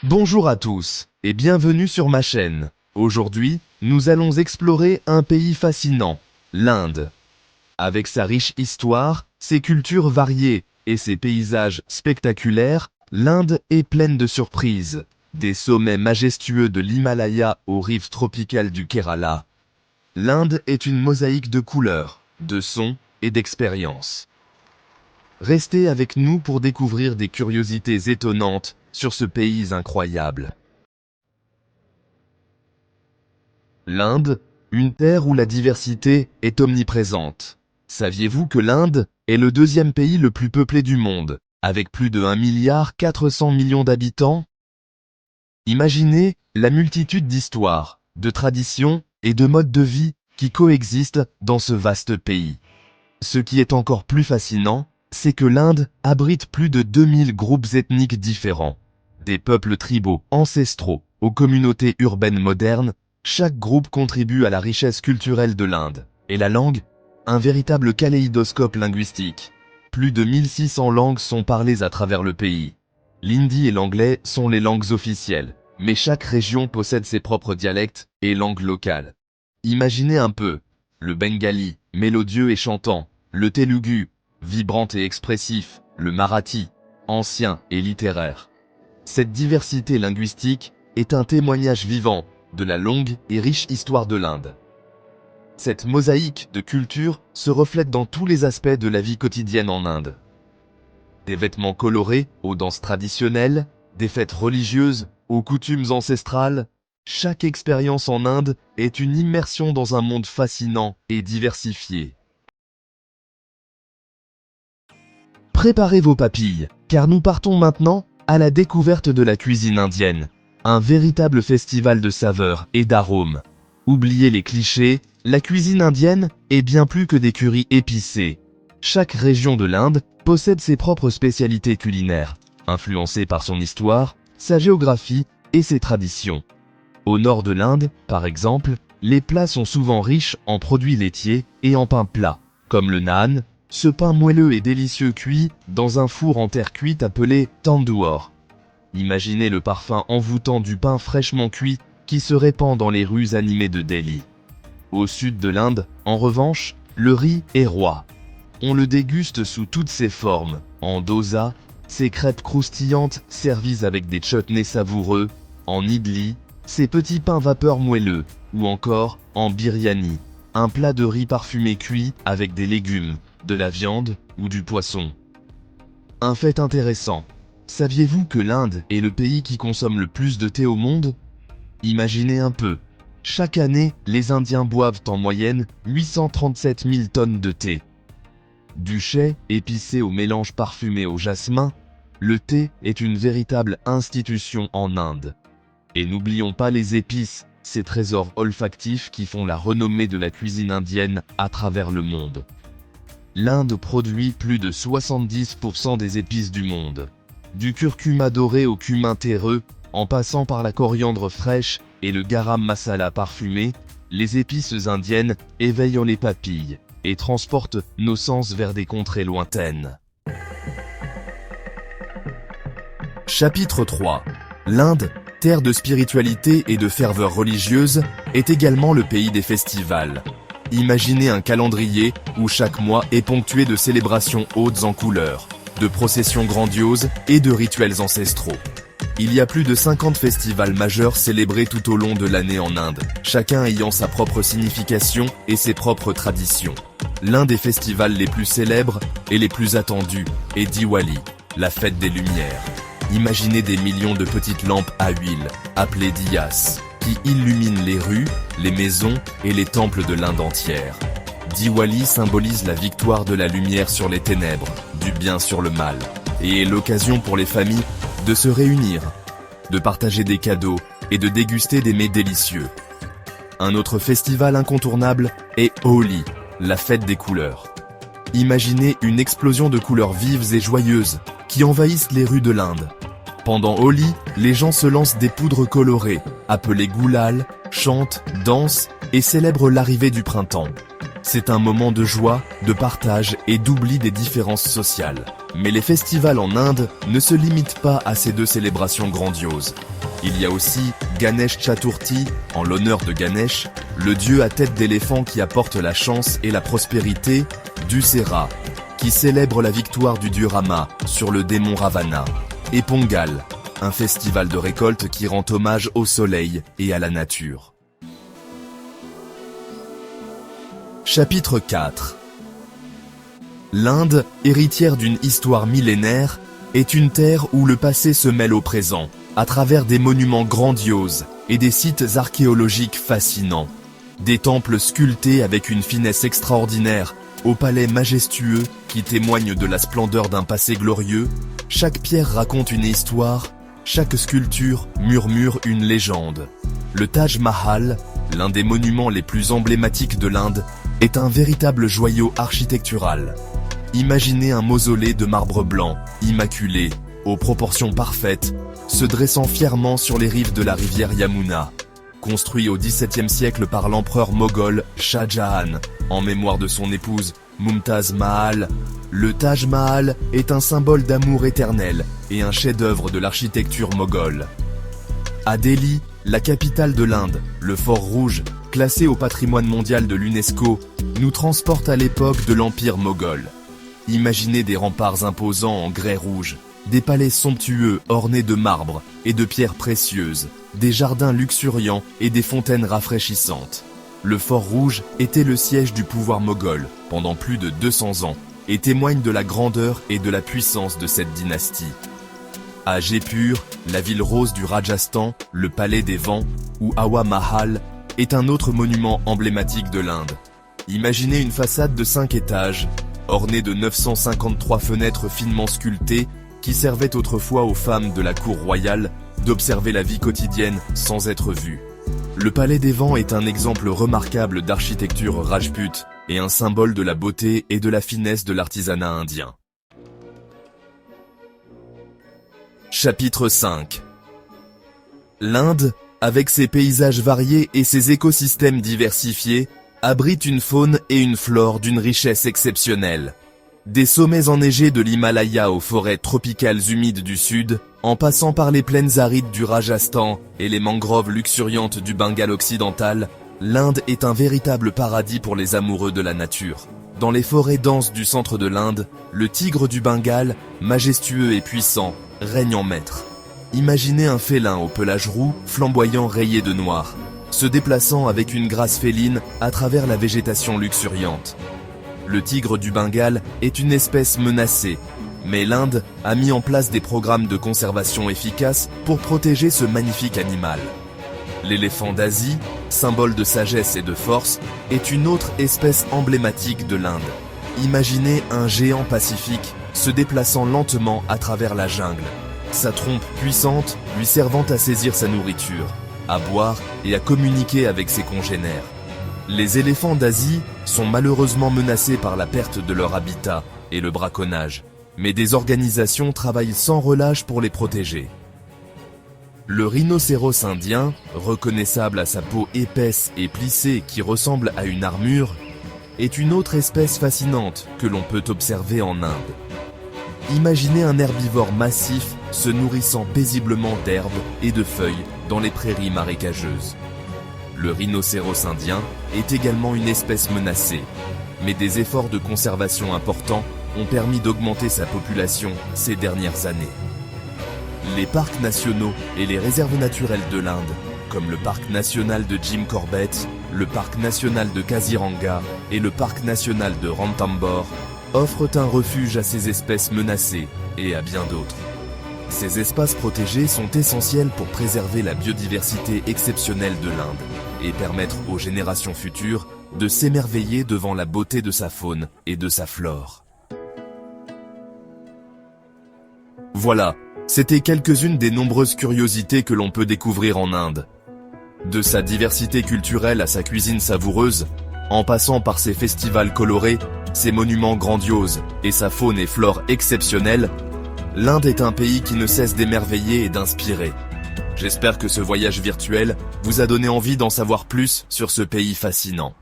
Bonjour à tous et bienvenue sur ma chaîne. Aujourd'hui, nous allons explorer un pays fascinant, l'Inde. Avec sa riche histoire, ses cultures variées et ses paysages spectaculaires, l'Inde est pleine de surprises. Des sommets majestueux de l'Himalaya aux rives tropicales du Kerala. L'Inde est une mosaïque de couleurs, de sons et d'expériences. Restez avec nous pour découvrir des curiosités étonnantes sur ce pays incroyable. L'Inde, une terre où la diversité est omniprésente. Saviez-vous que l'Inde est le deuxième pays le plus peuplé du monde, avec plus de 1,4 milliard d'habitants? Imaginez la multitude d'histoires, de traditions et de modes de vie qui coexistent dans ce vaste pays. Ce qui est encore plus fascinant, c'est que l'Inde abrite plus de 2000 groupes ethniques différents. Des peuples tribaux ancestraux aux communautés urbaines modernes, chaque groupe contribue à la richesse culturelle de l'Inde. Et la langue? Un véritable kaléidoscope linguistique. Plus de 1600 langues sont parlées à travers le pays. L'hindi et l'anglais sont les langues officielles, mais chaque région possède ses propres dialectes et langues locales. Imaginez un peu, le bengali, mélodieux et chantant, le telugu, vibrant et expressif, le marathi, ancien et littéraire. Cette diversité linguistique est un témoignage vivant de la longue et riche histoire de l'Inde. Cette mosaïque de culture se reflète dans tous les aspects de la vie quotidienne en Inde. Des vêtements colorés aux danses traditionnelles, des fêtes religieuses aux coutumes ancestrales, chaque expérience en Inde est une immersion dans un monde fascinant et diversifié. Préparez vos papilles, car nous partons maintenant à la découverte de la cuisine indienne. Un véritable festival de saveurs et d'arômes. Oubliez les clichés, la cuisine indienne est bien plus que des currys épicés. Chaque région de l'Inde possède ses propres spécialités culinaires, influencées par son histoire, sa géographie et ses traditions. Au nord de l'Inde, par exemple, les plats sont souvent riches en produits laitiers et en pain plat, comme le naan, ce pain moelleux et délicieux cuit dans un four en terre cuite appelé tandoor. Imaginez le parfum envoûtant du pain fraîchement cuit qui se répand dans les rues animées de Delhi. Au sud de l'Inde, en revanche, le riz est roi. On le déguste sous toutes ses formes, en dosa, ces crêpes croustillantes servies avec des chutneys savoureux, en idli, ces petits pains vapeur moelleux, ou encore en biryani, un plat de riz parfumé cuit avec des légumes, de la viande ou du poisson. Un fait intéressant. Saviez-vous que l'Inde est le pays qui consomme le plus de thé au monde? Imaginez un peu. Chaque année, les Indiens boivent en moyenne 837 000 tonnes de thé. Du chai, épicé au mélange parfumé au jasmin, le thé est une véritable institution en Inde. Et n'oublions pas les épices, ces trésors olfactifs qui font la renommée de la cuisine indienne à travers le monde. L'Inde produit plus de 70% des épices du monde. Du curcuma doré au cumin terreux, en passant par la coriandre fraîche et le garam masala parfumé, les épices indiennes éveillent les papilles et transportent nos sens vers des contrées lointaines. Chapitre 3. L'Inde, terre de spiritualité et de ferveur religieuse, est également le pays des festivals. Imaginez un calendrier où chaque mois est ponctué de célébrations hautes en couleurs, de processions grandioses et de rituels ancestraux. Il y a plus de 50 festivals majeurs célébrés tout au long de l'année en Inde, chacun ayant sa propre signification et ses propres traditions. L'un des festivals les plus célèbres et les plus attendus est Diwali, la fête des Lumières. Imaginez des millions de petites lampes à huile, appelées diyas, qui illuminent les rues, les maisons et les temples de l'Inde entière. Diwali symbolise la victoire de la lumière sur les ténèbres, du bien sur le mal, et est l'occasion pour les familles de se réunir, de partager des cadeaux et de déguster des mets délicieux. Un autre festival incontournable est Holi, la fête des couleurs. Imaginez une explosion de couleurs vives et joyeuses qui envahissent les rues de l'Inde. Pendant Holi, les gens se lancent des poudres colorées, appelées goulal, chantent, dansent et célèbrent l'arrivée du printemps. C'est un moment de joie, de partage et d'oubli des différences sociales. Mais les festivals en Inde ne se limitent pas à ces deux célébrations grandioses. Il y a aussi Ganesh Chaturthi, en l'honneur de Ganesh, le dieu à tête d'éléphant qui apporte la chance et la prospérité, Dussehra, qui célèbre la victoire du dieu Rama sur le démon Ravana, et Pongal, un festival de récolte qui rend hommage au soleil et à la nature. Chapitre 4. L'Inde, héritière d'une histoire millénaire, est une terre où le passé se mêle au présent, à travers des monuments grandioses et des sites archéologiques fascinants. Des temples sculptés avec une finesse extraordinaire, aux palais majestueux qui témoignent de la splendeur d'un passé glorieux. Chaque pierre raconte une histoire, chaque sculpture murmure une légende. Le Taj Mahal, l'un des monuments les plus emblématiques de l'Inde, est un véritable joyau architectural. Imaginez un mausolée de marbre blanc, immaculé, aux proportions parfaites, se dressant fièrement sur les rives de la rivière Yamuna. Construit au XVIIe siècle par l'empereur moghol Shah Jahan, en mémoire de son épouse Mumtaz Mahal, le Taj Mahal est un symbole d'amour éternel et un chef-d'œuvre de l'architecture moghole. À Delhi, la capitale de l'Inde, le Fort Rouge, classé au patrimoine mondial de l'UNESCO, nous transporte à l'époque de l'Empire moghol. Imaginez des remparts imposants en grès rouge, des palais somptueux ornés de marbre et de pierres précieuses, des jardins luxuriants et des fontaines rafraîchissantes. Le Fort Rouge était le siège du pouvoir moghol pendant plus de 200 ans et témoigne de la grandeur et de la puissance de cette dynastie. À Jaipur, la ville rose du Rajasthan, le palais des vents, ou Hawa Mahal, est un autre monument emblématique de l'Inde. Imaginez une façade de 5 étages, ornée de 953 fenêtres finement sculptées, qui servaient autrefois aux femmes de la cour royale d'observer la vie quotidienne sans être vues. Le palais des vents est un exemple remarquable d'architecture rajpute et un symbole de la beauté et de la finesse de l'artisanat indien. Chapitre 5. L'Inde, avec ses paysages variés et ses écosystèmes diversifiés, abrite une faune et une flore d'une richesse exceptionnelle. Des sommets enneigés de l'Himalaya aux forêts tropicales humides du sud, en passant par les plaines arides du Rajasthan et les mangroves luxuriantes du Bengale occidental, l'Inde est un véritable paradis pour les amoureux de la nature. Dans les forêts denses du centre de l'Inde, le tigre du Bengale, majestueux et puissant, règne en maître. Imaginez un félin au pelage roux, flamboyant rayé de noir, se déplaçant avec une grâce féline à travers la végétation luxuriante. Le tigre du Bengale est une espèce menacée, mais l'Inde a mis en place des programmes de conservation efficaces pour protéger ce magnifique animal. L'éléphant d'Asie, symbole de sagesse et de force, est une autre espèce emblématique de l'Inde. Imaginez un géant pacifique se déplaçant lentement à travers la jungle, sa trompe puissante lui servant à saisir sa nourriture, à boire et à communiquer avec ses congénères. Les éléphants d'Asie sont malheureusement menacés par la perte de leur habitat et le braconnage, mais des organisations travaillent sans relâche pour les protéger. Le rhinocéros indien, reconnaissable à sa peau épaisse et plissée qui ressemble à une armure, est une autre espèce fascinante que l'on peut observer en Inde. Imaginez un herbivore massif se nourrissant paisiblement d'herbes et de feuilles dans les prairies marécageuses. Le rhinocéros indien est également une espèce menacée, mais des efforts de conservation importants ont permis d'augmenter sa population ces dernières années. Les parcs nationaux et les réserves naturelles de l'Inde, comme le parc national de Jim Corbett, le parc national de Kaziranga et le parc national de Ranthambore, offrent un refuge à ces espèces menacées et à bien d'autres. Ces espaces protégés sont essentiels pour préserver la biodiversité exceptionnelle de l'Inde et permettre aux générations futures de s'émerveiller devant la beauté de sa faune et de sa flore. Voilà, c'était quelques-unes des nombreuses curiosités que l'on peut découvrir en Inde. De sa diversité culturelle à sa cuisine savoureuse, en passant par ses festivals colorés, ses monuments grandioses et sa faune et flore exceptionnelle, l'Inde est un pays qui ne cesse d'émerveiller et d'inspirer. J'espère que ce voyage virtuel vous a donné envie d'en savoir plus sur ce pays fascinant.